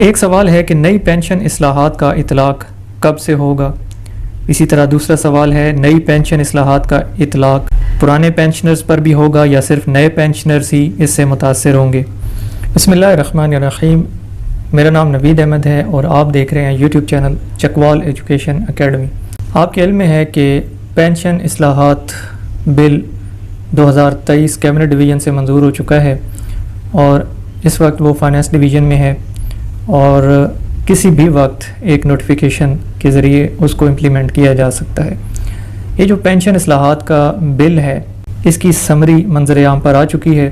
एक सवाल है कि नई पेंशन इस्लाहात का इतलाक़ कब से होगा। इसी तरह दूसरा सवाल है नई पेंशन इस्लाहात का इतलाक़ पुराने पेंशनर्स पर भी होगा या सिर्फ नए पेंशनर्स ही इससे मुतासर होंगे। बिस्मिल्लाहिर्रहमानिर्रहीम। मेरा नाम नवीद अहमद है और आप देख रहे हैं YouTube channel Chakwal education academy. आपके इल्म में है कि पेंशन इस्लाहात बिल 2023 कैबिनेट डिवीज़न से मंजूर हो चुका है और इस वक्त वो फाइनेंस डिवीज़न में है और किसी भी वक्त एक नोटिफिकेशन के ज़रिए उसको इम्प्लीमेंट किया जा सकता है। ये जो पेंशन इस्लाहात का बिल है इसकी समरी मंजर आम पर आ चुकी है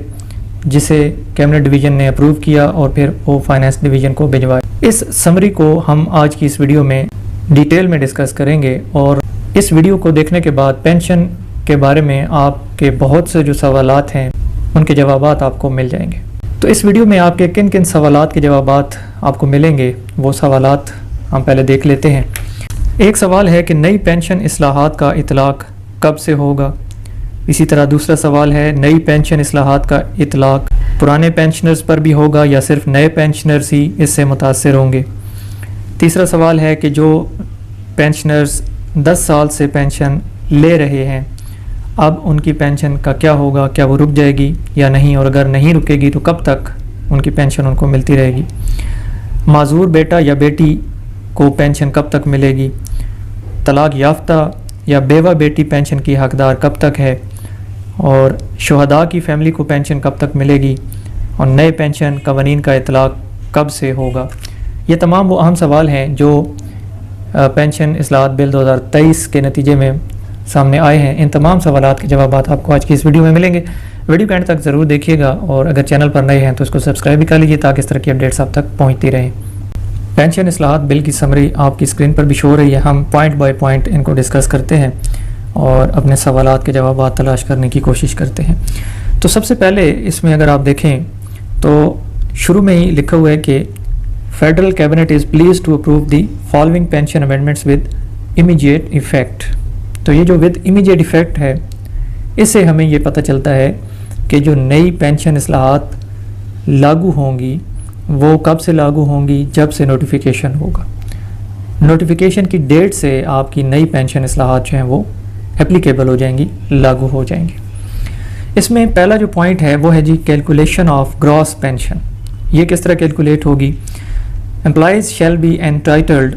जिसे कैबिनेट डिवीज़न ने अप्रूव किया और फिर वो फाइनेंस डिवीज़न को भिजवाया। इस समरी को हम आज की इस वीडियो में डिटेल में डिस्कस करेंगे और इस वीडियो को देखने के बाद पेंशन के बारे में आपके बहुत से जो सवालात हैं उनके जवाबात आपको मिल जाएंगे। तो इस वीडियो में आपके किन किन सवालात के जवाबात आपको मिलेंगे वो सवालात हम पहले देख लेते हैं। एक सवाल है कि नई पेंशन इस्लाहात का इतलाक़ कब से होगा। इसी तरह दूसरा सवाल है नई पेंशन इस्लाहात का इतलाक़ पुराने पेंशनर्स पर भी होगा या सिर्फ नए पेंशनर्स ही इससे मुतासर होंगे। तीसरा सवाल है कि जो पेंशनर्स 10 साल से पेंशन ले रहे हैं अब उनकी पेंशन का क्या होगा, क्या वो रुक जाएगी या नहीं, और अगर नहीं रुकेगी तो कब तक उनकी पेंशन उनको मिलती रहेगी। माजूर बेटा या बेटी को पेंशन कब तक मिलेगी। तलाक याफ्ता या बेवा बेटी पेंशन की हकदार कब तक है और शुहदा की फैमिली को पेंशन कब तक मिलेगी और नए पेंशन कवानीन का इतलाक़ कब से होगा। ये तमाम वो अहम सवाल हैं जो पेंशन इस्लाहात बिल 2023 के नतीजे में सामने आए हैं। इन तमाम सवालात के जवाबात आपको आज की इस वीडियो में मिलेंगे। वीडियो के एंड तक ज़रूर देखिएगा और अगर चैनल पर नए हैं तो इसको सब्सक्राइब भी कर लीजिए ताकि इस तरह की अपडेट्स आप तक पहुंचती रहें। पेंशन इस्लाहात बिल की समरी आपकी स्क्रीन पर भी शो हो रही है। हम पॉइंट बाय पॉइंट इनको डिस्कस करते हैं और अपने सवालात के जवाबात तलाश करने की कोशिश करते हैं। तो सबसे पहले इसमें अगर आप देखें तो शुरू में ही लिखा हुआ है कि federal cabinet is pleased to approve the following pension amendments with immediate effect. तो ये जो विद इमीडिएट इफ़ेक्ट है इससे हमें ये पता चलता है कि जो नई पेंशन इस्लाहात लागू होंगी वो कब से लागू होंगी, जब से नोटिफिकेशन होगा। नोटिफिकेशन की डेट से आपकी नई पेंशन इस्लाहात जो हैं वो एप्लीकेबल हो जाएंगी, लागू हो जाएंगी। इसमें पहला जो पॉइंट है वो है G calculation of gross pension. ये किस तरह कैलकुलेट होगी। Employees shall be entitled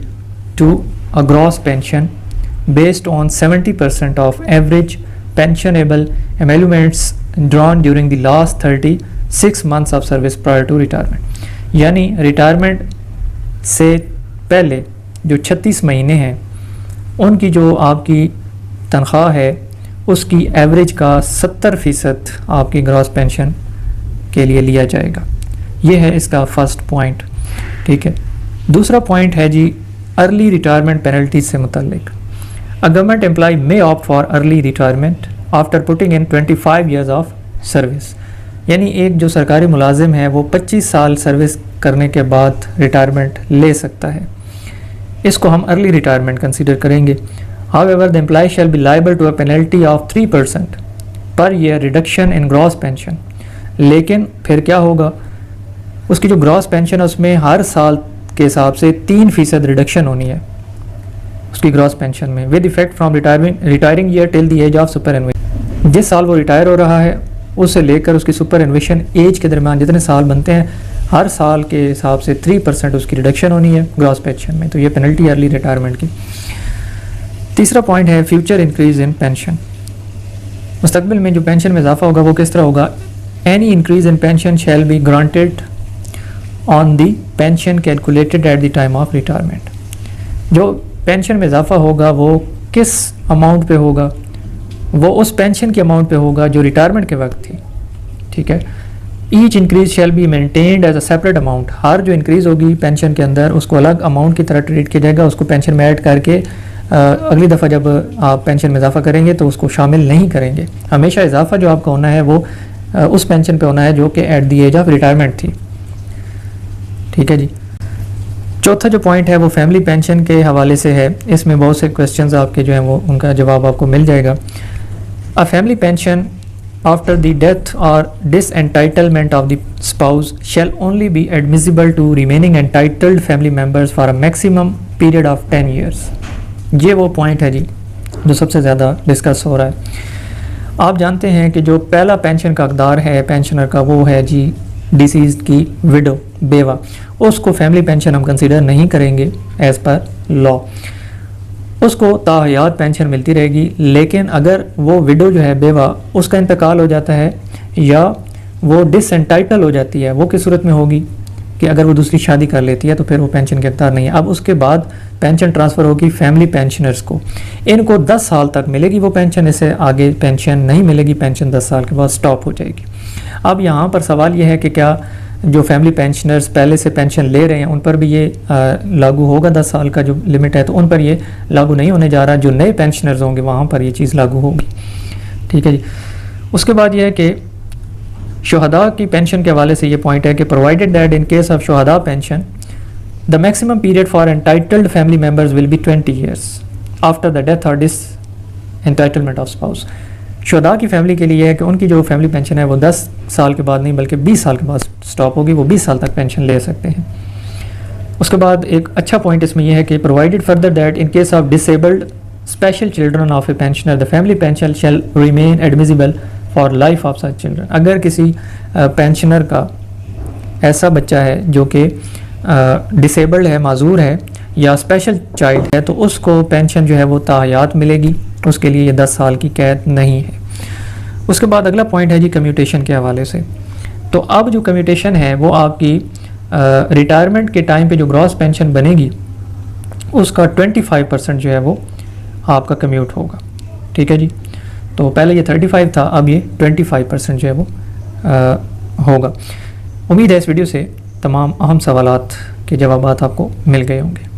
to a gross pension based on 70% of average pensionable emoluments drawn during the last 36 months of service prior to retirement। यानी retirement से पहले जो 36 महीने हैं उनकी जो आपकी तनख्वाह है उसकी एवरेज का 70% आपकी ग्रॉस पेंशन के लिए लिया जाएगा। ये है इसका फर्स्ट पॉइंट, ठीक है। दूसरा पॉइंट है जी अर्ली रिटायरमेंट पेनल्टीज से मुतल्लिक। A government employee may opt for early retirement after putting in 25 years of service। यानी एक जो सरकारी मुलाजिम है वो 25 साल सर्विस करने के बाद रिटायरमेंट ले सकता है। इसको हम अर्ली रिटायरमेंट कंसीडर करेंगे। However, the employee shall be liable to a penalty of 3% per year reduction in gross pension। लेकिन फिर क्या होगा, उसकी जो ग्रॉस पेंशन है उसमें हर साल के हिसाब से 3% रिडक्शन होनी है उसकी ग्रॉस पेंशन में with effect from retiring year till the age of superannuation. जिस साल वो रिटायर हो रहा है उससे लेकर उसकी सुपर एनुएशन एज के दरमियान जितने साल बनते हैं हर साल के हिसाब से 3% उसकी रिडक्शन होनी है ग्रॉस पेंशन में। तो ये पेनल्टी अर्ली रिटायरमेंट की। तीसरा पॉइंट है फ्यूचर इंक्रीज इन पेंशन। मुस्तकबिल में जो पेंशन में इजाफा होगा वो किस तरह होगा। Any increase in pension shall be granted on the pension calculated at the time of retirement. जो पेंशन में इजाफा होगा वो किस अमाउंट पे होगा, वो उस पेंशन के अमाउंट पे होगा जो रिटायरमेंट के वक्त थी, ठीक है। Each increase shall be maintained as a separate amount. हर जो इंक्रीज़ होगी पेंशन के अंदर उसको अलग अमाउंट की तरह ट्रीट किया जाएगा। उसको पेंशन में ऐड करके अगली दफ़ा जब आप पेंशन में इजाफा करेंगे तो उसको शामिल नहीं करेंगे। हमेशा इजाफा जो आपका होना है वो उस पेंशन पे होना है जो कि at the age of retirement थी, ठीक है जी। चौथा जो पॉइंट है वो फैमिली पेंशन के हवाले से है। इसमें बहुत से क्वेश्चंस आपके जो हैं वो उनका जवाब आपको मिल जाएगा। A family pension after the death or disentitlement of the spouse shall only be admissible to remaining entitled family members for a maximum period of 10 years। ये वो पॉइंट है जी जो सबसे ज़्यादा डिस्कस हो रहा है। आप जानते हैं कि जो पहला पेंशन का हकदार है पेंशनर का वो है जी डिसीज की विडो, बेवा, उसको फैमिली पेंशन हम कंसीडर नहीं करेंगे एज़ पर लॉ, उसको ताहयात पेंशन मिलती रहेगी। लेकिन अगर वो विडो जो है बेवा उसका इंतकाल हो जाता है या वो डिसएंटाइटल हो जाती है, वो किस सूरत में होगी कि अगर वो दूसरी शादी कर लेती है तो फिर वो पेंशन के हकदार नहीं है। अब उसके बाद पेंशन ट्रांसफ़र होगी फैमिली पेंशनर्स को, इनको 10 साल तक मिलेगी वो पेंशन, इससे आगे पेंशन नहीं मिलेगी, पेंशन 10 साल के बाद स्टॉप हो जाएगी। अब यहाँ पर सवाल ये है कि क्या जो फैमिली पेंशनर्स पहले से पेंशन ले रहे हैं उन पर भी ये लागू होगा, 10 साल का जो लिमिट है तो उन पर ये लागू नहीं होने जा रहा, जो नए पेंशनर्स होंगे वहाँ पर ये चीज़ लागू होगी। ठीक है जी। उसके बाद ये है कि शुहदा की पेंशन के हवाले से ये पॉइंट है कि provided that in case of शुहदा pension the maximum period for entitled family members will be 20 years after the death और डिस एंटाइटलमेंट ऑफ स्पाउस। शुहदा की फैमिली के लिए है कि उनकी जो फैमिली पेंशन है वो 10 साल के बाद नहीं बल्कि 20 साल के बाद स्टॉप होगी, वो 20 साल तक पेंशन ले सकते हैं। उसके बाद एक अच्छा पॉइंट इसमें यह है कि provided further that in case of disabled special children of a pensioner the family pension shall remain admissible for life of such children. अगर किसी पेंशनर का ऐसा बच्चा है जो कि डिसेबल्ड है, माजूर है या स्पेशल चाइल्ड है तो उसको पेंशन जो है वो ताहयात मिलेगी, उसके लिए ये 10 साल की कैद नहीं है। उसके बाद अगला पॉइंट है जी कम्यूटेशन के हवाले से। तो अब जो कम्यूटेशन है वो आपकी रिटायरमेंट के टाइम पे जो ग्रॉस पेंशन बनेगी उसका 25% जो है वो आपका कम्यूट होगा। ठीक है जी। तो पहले ये 35 था, अब ये 25% जो है वो होगा। उम्मीद है इस वीडियो से तमाम अहम सवालात के जवाबात आपको मिल गए होंगे।